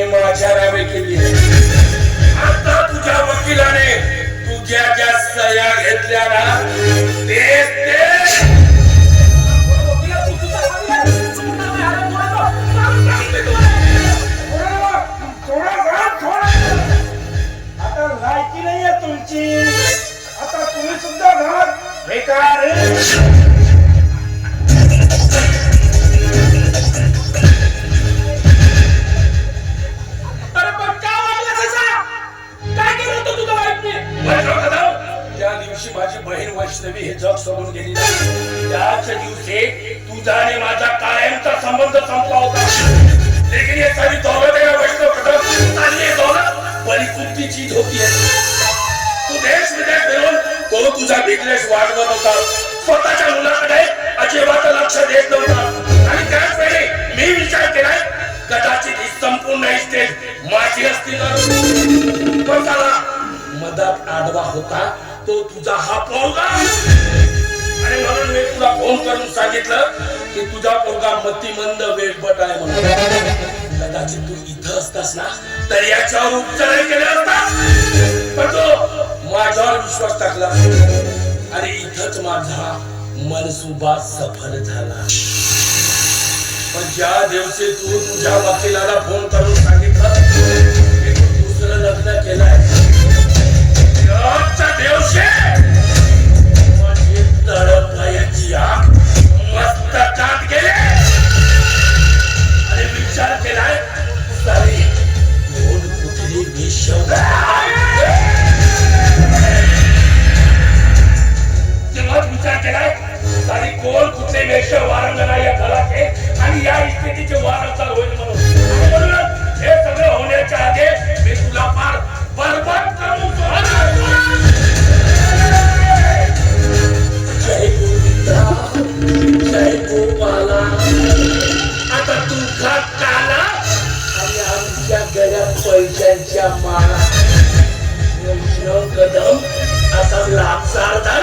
मी माझ्या नावे केली आहे. आता तुझ्या वकिलाने तुझ्या ज्या सह्या घेतल्या ना तेच ते आता लायकी नाहीये तुमची. आता तुम्ही सुद्धा घरात बेकार. अरे पण का वागला तसा? काय केलं होतं तुझ्या वाईफने? त्या दिवशी माझी बहीण वैष्णवी हे जग सोडून गेली त्याच दिवशी तुझा आणि माझा कायमचा संबंध संपला होता. लेकिन ये सारी दौलत है वैष्णव कदम आणि ये दौलत बड़ी कुत्ती चीज होती है. तू देश विदेश फिरून तो तुझा बिझनेस वाढवत होता. स्वतःच्या मुलाकडे अजिबात लक्ष देत नव्हता. आणि त्याच वेळी मी विचार केलाय कदाचित ही संपूर्ण इस्टेट माझी असती तर. पण झाला मदत आडवा होता तो तुझा हा पोरगा. आणि म्हणून मी तुला फोन करून सांगितलं की तुझा पोरगा मतिमंद वेळबट आहे म्हणून. कदाचित तू इथं असतास ना तर याच्यावर उपचार केले असतात. पण तो माझ्यावर विश्वास टाकला आणि इथंच माझा मनसुबा सफल झाला. पण ज्या दिवशी तू तुझ्या वकिलाला फोन करून सांगितलं की तू दुसरं लग्न केलंय त्याच्या दिवशी माझी तळपायाची आग मस्तकात गेले आणि विचार केलाय सारी कोण कुठली विषव तेव्हाच विचार केलाय सारी कोण कुठले वेश वारंगणा या घराचे आणि या इस्टेटीचे वारसदार होईल म्हणून. आणि म्हणूनच हे सगळं होण्याच्या आधी मी तुला फार बरबाद करून जय गोविंदा जय गोपाला. आता तू घात काला आणि आमच्या गळ्यात पैशांच्या माळा. वैष्णव कदम असा लाभ सारदार